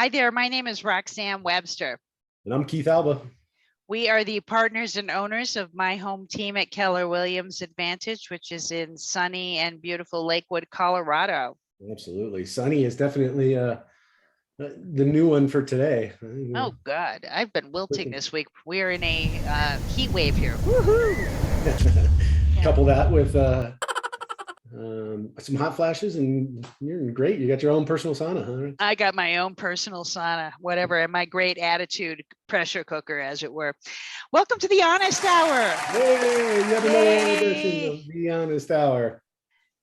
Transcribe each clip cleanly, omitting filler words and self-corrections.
Hi there, my name is Roxane Webster. And I'm Keith Alba. We are the partners and owners of my home team at Keller Williams Advantage, which is in sunny and beautiful Lakewood, Colorado. Absolutely. Sunny is definitely the new one for today. Oh, God, I've been wilting this week. We're in a heat wave here. Woohoo! Couple that with some hot flashes and you're great. You got your own personal sauna, huh? I got my own personal sauna, whatever, and my great attitude pressure cooker, as it were. Welcome to the Honest Hour. Hey, yet another edition of the Honest Hour.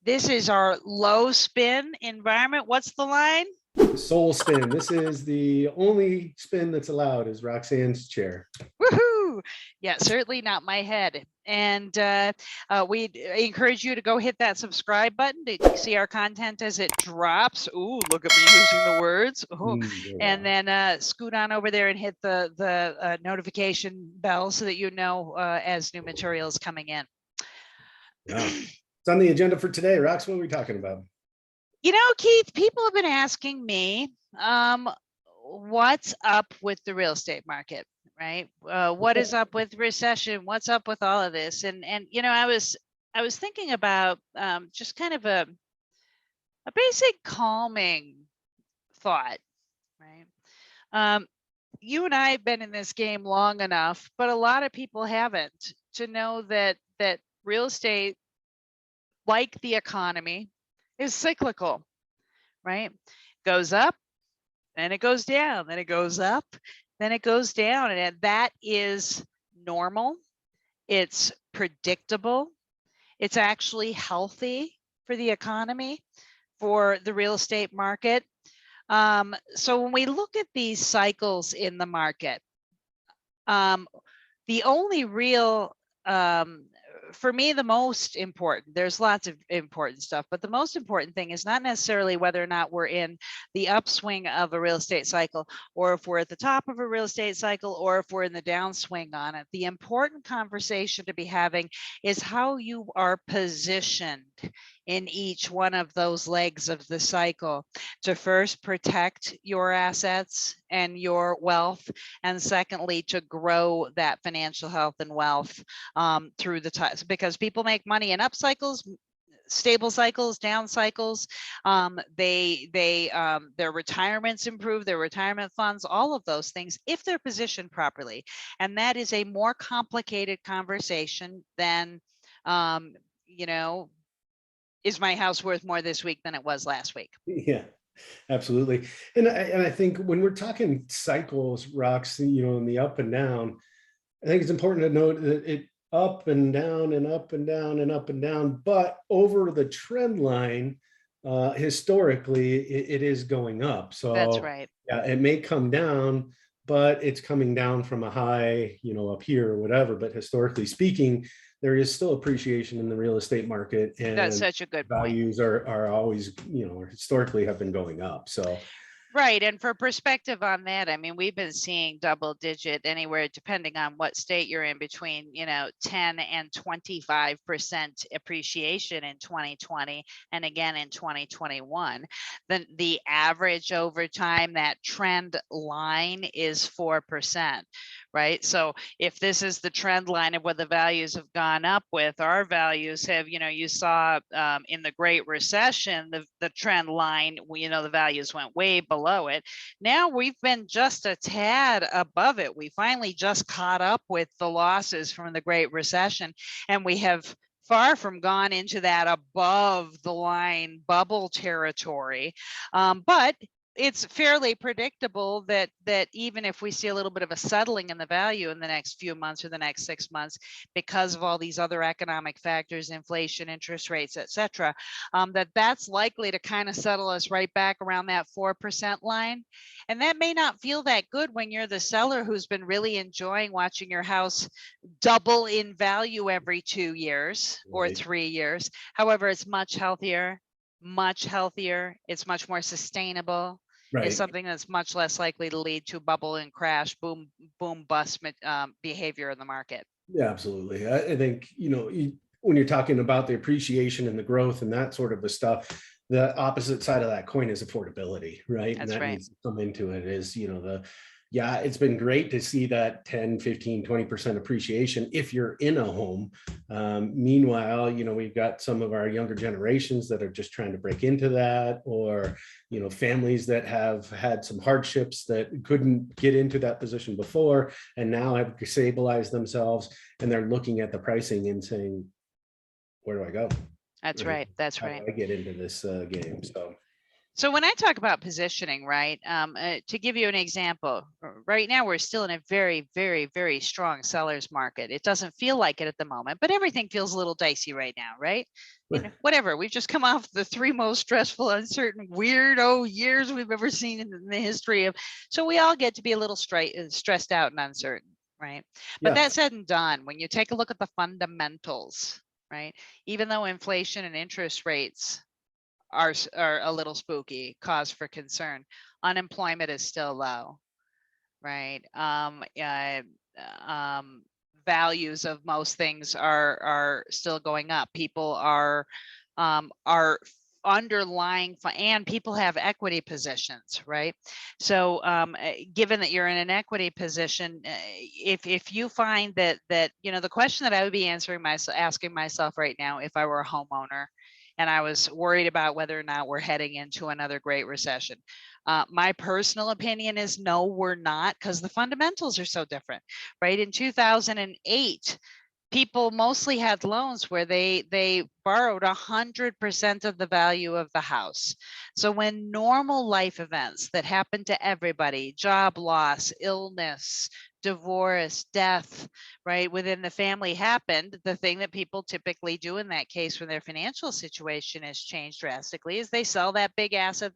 This is our low spin environment. What's the line? Soul spin. This is the only spin that's allowed is Roxane's chair. Woohoo! Yeah, certainly not my head. And we encourage you to go hit that subscribe button to see our content as it drops. Ooh, look at me using the words. Yeah. And then scoot on over there and hit the notification bell so that you know as new material is coming in. Yeah. It's on the agenda for today. Rox, what are we talking about? You know, Keith, people have been asking me, what's up with the real estate market, right? What is up with recession? What's up with all of this? And you know, I was thinking about just kind of a basic calming thought, right? You and I have been in this game long enough, but a lot of people haven't, to know that real estate, like the economy, is cyclical, right? Goes up, then it goes down, then it goes up, then it goes down. And that is normal. It's predictable. It's actually healthy for the economy, for the real estate market. So when we look at these cycles in the market, the only real for me, the most important, there's lots of important stuff, but the most important thing is not necessarily whether or not we're in the upswing of a real estate cycle, or if we're at the top of a real estate cycle, or if we're in the downswing on it. The important conversation to be having is how you are positioned in each one of those legs of the cycle to first protect your assets and your wealth, and secondly, to grow that financial health and wealth through the time, because people make money in up cycles, stable cycles, down cycles. Their retirements improve, their retirement funds, all of those things, if they're positioned properly. And that is a more complicated conversation than, you know, is my house worth more this week than it was last week? Yeah, absolutely. And I think when we're talking cycles, Rox, you know, in the up and down, I think it's important to note that it up and down and up and down and up and down, but over the trend line, historically, it is going up. So that's right. Yeah, it may come down, but it's coming down from a high, you know, up here or whatever. But historically speaking, there is still appreciation in the real estate market, and that's such a good point. Values are always, you know, historically have been going up. So right. And for perspective on that, I mean, we've been seeing double digit anywhere, depending on what state you're in, between, you know, 10 and 25% appreciation in 2020 and again in 2021. Then the average over time, that trend line is 4%, right? So if this is the trend line of what the values have gone up with, our values have, you know, you saw in the Great Recession, the trend line, you know, the values went way below it. Now we've been just a tad above it. We finally just caught up with the losses from the Great Recession, and we have far from gone into that above the line bubble territory. But it's fairly predictable that even if we see a little bit of a settling in the value in the next few months or the next 6 months, because of all these other economic factors, inflation, interest rates, etc., that's likely to kind of settle us right back around that 4% line. And that may not feel that good when you're the seller who's been really enjoying watching your house double in value every 2 years or 3 years. However, it's much healthier. It's much more sustainable. Right. Is something that's much less likely to lead to bubble and crash, boom bust behavior in the market. Yeah, absolutely. I think, you know, when you're talking about the appreciation and the growth and that sort of the stuff, the opposite side of that coin is affordability, right? And That's that right. needs to come into it is, yeah, it's been great to see that 10, 15, 20% appreciation if you're in a home. Meanwhile, we've got some of our younger generations that are just trying to break into that, or, families that have had some hardships that couldn't get into that position before and now have stabilized themselves, and they're looking at the pricing and saying, where do I go? That's Right? right. That's How do right. I get into this game? So when I talk about positioning, right, to give you an example, right now we're still in a very, very, very strong seller's market. It doesn't feel like it at the moment, but everything feels a little dicey right now, right? Whatever. We've just come off the 3 most stressful, uncertain, weirdo years we've ever seen in the history of. So we all get to be a little stressed out and uncertain, right? But Yeah. that said and done, when you take a look at the fundamentals, right, even though inflation and interest rates are a little spooky, cause for concern, unemployment is still low, right? Values of most things are still going up. People are underlying, and people have equity positions, right? So given that you're in an equity position, if you find that the question that I would be asking myself right now if I were a homeowner and I was worried about whether or not we're heading into another great recession, my personal opinion is no, we're not, because the fundamentals are so different, right? In 2008, people mostly had loans where they borrowed 100% of the value of the house. So when normal life events that happen to everybody, job loss, illness, divorce, death, right, within the family happened, the thing that people typically do in that case when their financial situation has changed drastically is they sell that big asset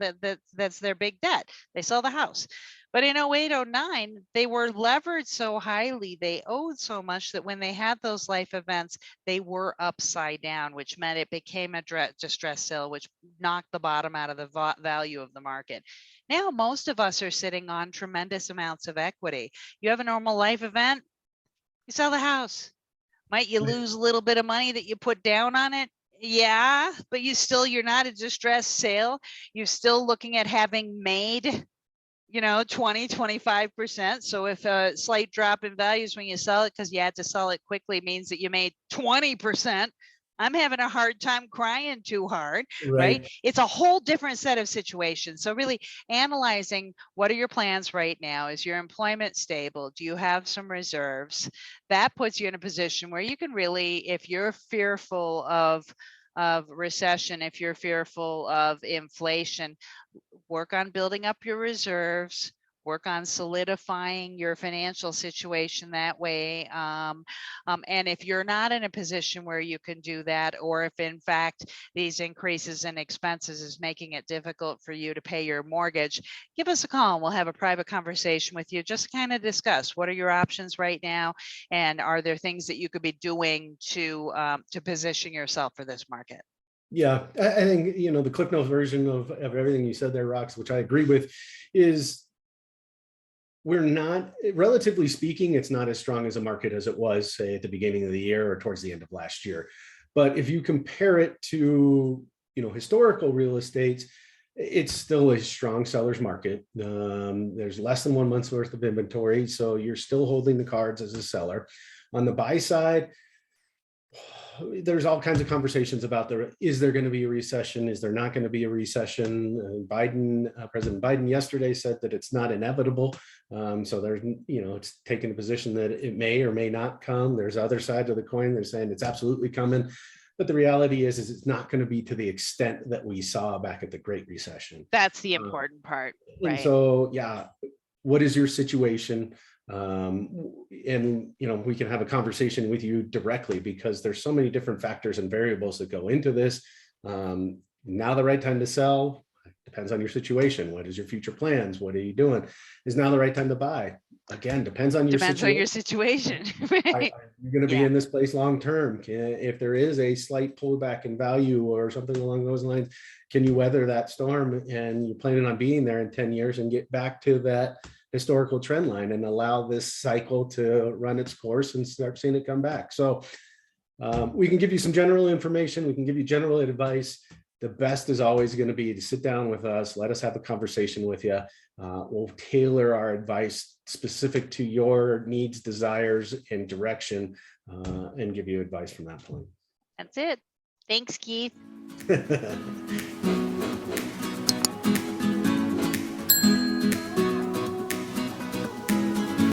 that's their big debt. They sell the house. But in 08, 09, they were levered so highly, they owed so much that when they had those life events, they were upside down, which meant it became a distress sale, which knocked the bottom out of the value of the market. Now, most of us are sitting on tremendous amounts of equity. You have a normal life event, you sell the house. Might you lose a little bit of money that you put down on it? Yeah, but you're not a distressed sale. You're still looking at having made 20, 25%. So if a slight drop in values when you sell it because you had to sell it quickly means that you made 20%, I'm having a hard time crying too hard, right? It's a whole different set of situations. So really analyzing what are your plans right now? Is your employment stable? Do you have some reserves? That puts you in a position where you can really, if you're fearful of recession, if you're fearful of inflation, work on building up your reserves, work on solidifying your financial situation that way. And if you're not in a position where you can do that, or if in fact these increases in expenses is making it difficult for you to pay your mortgage, give us a call and we'll have a private conversation with you. Just kind of discuss what are your options right now, and are there things that you could be doing to position yourself for this market. Yeah, I think, the Cliff Notes version of everything you said there, Rox, which I agree with, is we're not, relatively speaking, it's not as strong as a market as it was, say, at the beginning of the year or towards the end of last year. But if you compare it to, historical real estate, it's still a strong seller's market. There's less than 1 month's worth of inventory, so you're still holding the cards as a seller. On the buy side, there's all kinds of conversations about is there going to be a recession? Is there not going to be a recession? President Biden yesterday said that it's not inevitable. So there's, it's taking a position that it may or may not come. There's other sides of the coin. They're saying it's absolutely coming. But the reality is it's not going to be to the extent that we saw back at the Great Recession. That's the important part, right? And so, yeah, what is your situation? And we can have a conversation with you directly, because there's so many different factors and variables that go into this. Now the right time to sell depends on your situation. What is your future plans? What are you doing? Is now the right time to buy? Again, depends on your situation. Right? You're going to be in this place long term. If there is a slight pullback in value or something along those lines, can you weather that storm? And you're planning on being there in 10 years and get back to that historical trend line and allow this cycle to run its course and start seeing it come back. So we can give you some general information. We can give you general advice. the best is always going to be to sit down with us, let us have a conversation with you. We'll tailor our advice specific to your needs, desires, and direction, and give you advice from that point. That's it. Thanks, Keith.